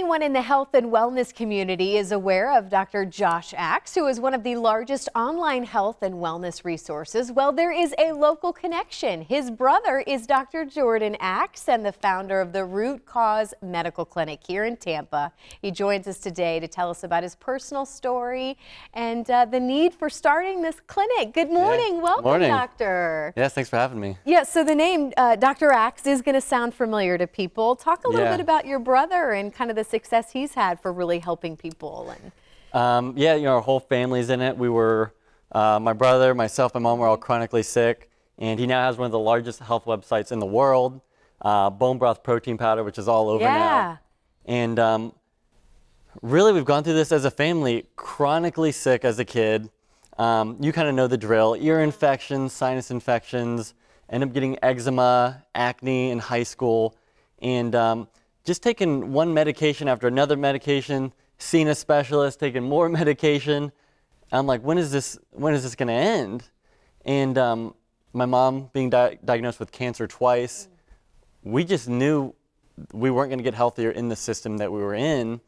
anyone in the health and wellness community is aware of Dr. Josh Axe, who is one of the largest online health and wellness resources, well, there is a local connection. His brother is Dr. Jordan Axe and the founder of the Root Cause Medical Clinic here in Tampa. He joins us today to tell us about his personal story and the need for starting this clinic. Good morning. Welcome, morning. Doctor. Yes, thanks for having me. Yeah, so the name Dr. Axe is going to sound familiar to people. Talk a little bit about your brother and kind of the success he's had for really helping people. And yeah, our whole family's in it. We were, my brother, myself, my mom were all chronically sick, and he now has one of the largest health websites in the world, bone broth protein powder, which is all over now. And really, we've gone through this as a family, chronically sick as a kid. You kind of know the drill: ear infections, sinus infections, end up getting eczema, acne in high school, and just taking one medication after another medication, seeing a specialist, taking more medication. I'm like, when is this going to end? And my mom being diagnosed with cancer twice, we just knew we weren't going to get healthier in the system that we were in.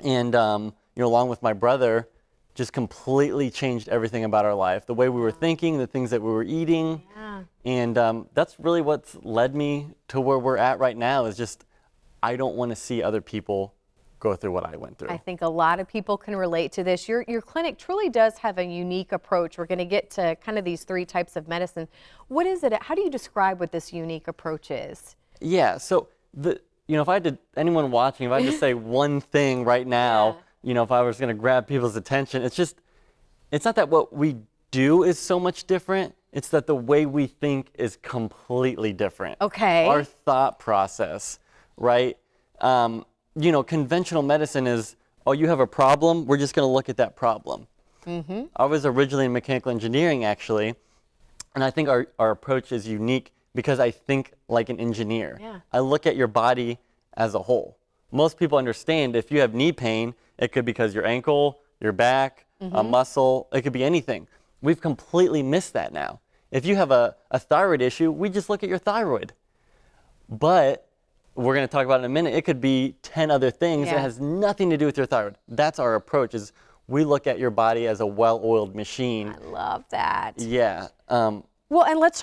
And along with my brother, just completely changed everything about our life, the way we were thinking, the things that we were eating. And that's really what's led me to where we're at right now, is just I don't want to see other people go through what I went through. I think a lot of people can relate to this. Your clinic truly does have a unique approach. We're going to get to kind of these three types of medicine. What is it? How do you describe what this unique approach is? Yeah, so if I did, anyone watching, if I just say one thing right now, if I was going to grab people's attention, it's not that what we do is so much different. It's that the way we think is completely different. Okay. Our thought process, right? Conventional medicine is, oh, you have a problem, we're just going to look at that problem. I was originally in mechanical engineering, actually, and I think our approach is unique because I think like an engineer. I look at your body as a whole. Most people understand if you have knee pain, it could be because your ankle, your back, a muscle, it could be anything. We've completely missed that now. If you have a thyroid issue, we just look at your thyroid. But we're going to talk about in a minute, it could be 10 other things that has nothing to do with your thyroid. That's our approach, is we look at your body as a well-oiled machine. I love that. Yeah. Well, and let's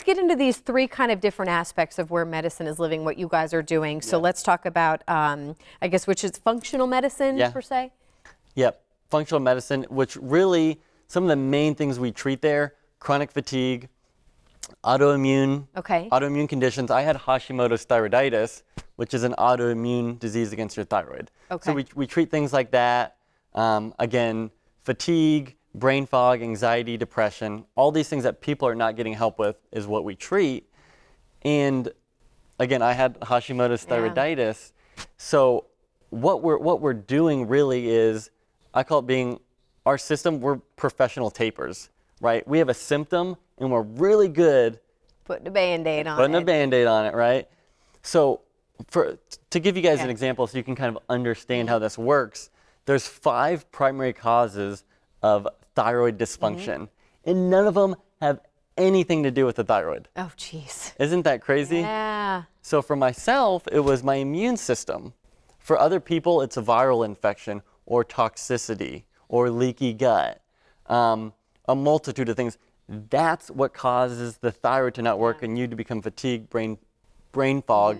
get into these three kind of different aspects of where medicine is living, what you guys are doing. So let's talk about, I guess, which is functional medicine, per se? Yep, functional medicine, which really, some of the main things we treat there: chronic fatigue, autoimmune conditions. I had Hashimoto's thyroiditis, which is an autoimmune disease against your thyroid. So we treat things like that. Again, fatigue, brain fog, anxiety, depression, all these things that people are not getting help with is what we treat. And again, I had Hashimoto's thyroiditis. So what we're doing really is, I call it being our system. We're professional tapers, right? We have a symptom and we're really good putting a Band-Aid on it. Putting a Band-Aid on it, right? So to give you guys an example so you can kind of understand how this works, there's 5 primary causes of thyroid dysfunction, and none of them have anything to do with the thyroid. Oh, geez. Isn't that crazy? Yeah. So for myself, it was my immune system. For other people, it's a viral infection or toxicity or leaky gut, a multitude of things. That's what causes the thyroid to not work and you to become fatigued, brain fog,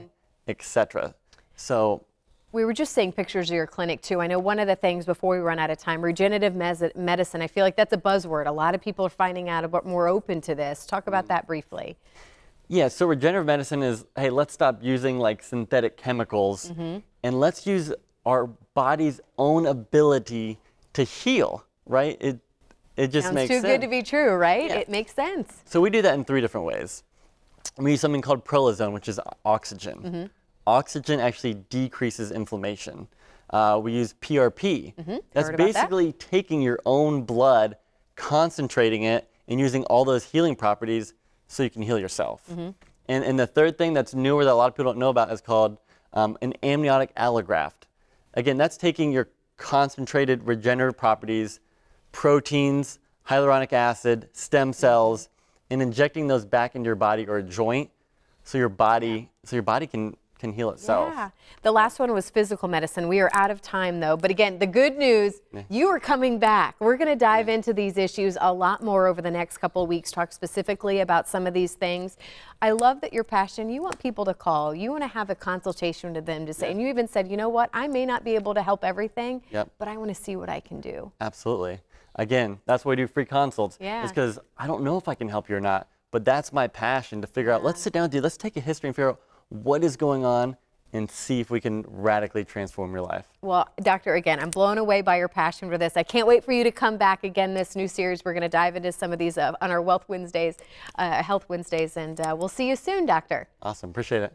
etc. So we were just seeing pictures of your clinic too. I know one of the things, before we run out of time, regenerative medicine, I feel like that's a buzzword. A lot of people are finding out about, more open to this. Talk about that briefly. Yeah, so regenerative medicine is, hey, let's stop using like synthetic chemicals and let's use our body's own ability to heal, right? It just Sounds makes sense. Too good to be true, right? Yeah. It makes sense. So we do that in 3 different ways. We use something called prolozone, which is oxygen. Oxygen actually decreases inflammation. We use PRP. That's basically taking your own blood, concentrating it, and using all those healing properties so you can heal yourself. And the third thing that's newer that a lot of people don't know about is called an amniotic allograft. Again, that's taking your concentrated regenerative properties, proteins, hyaluronic acid, stem cells, and injecting those back into your body or a joint so your body can can heal itself. Yeah. The last one was physical medicine. We are out of time though. But again, the good news, you are coming back. We're going to dive into these issues a lot more over the next couple of weeks, talk specifically about some of these things. I love that your passion, you want people to call. You want to have a consultation with them to say, and you even said, you know what, I may not be able to help everything, but I want to see what I can do. Absolutely. Again, that's why we do free consults. It's because I don't know if I can help you or not, but that's my passion to figure out, let's sit down, let's take a history and figure out what is going on and see if we can radically transform your life. Well, Doctor, again, I'm blown away by your passion for this. I can't wait for you to come back again, this new series. We're going to dive into some of these on our Health Wednesdays, and we'll see you soon, Doctor. Awesome. Appreciate it.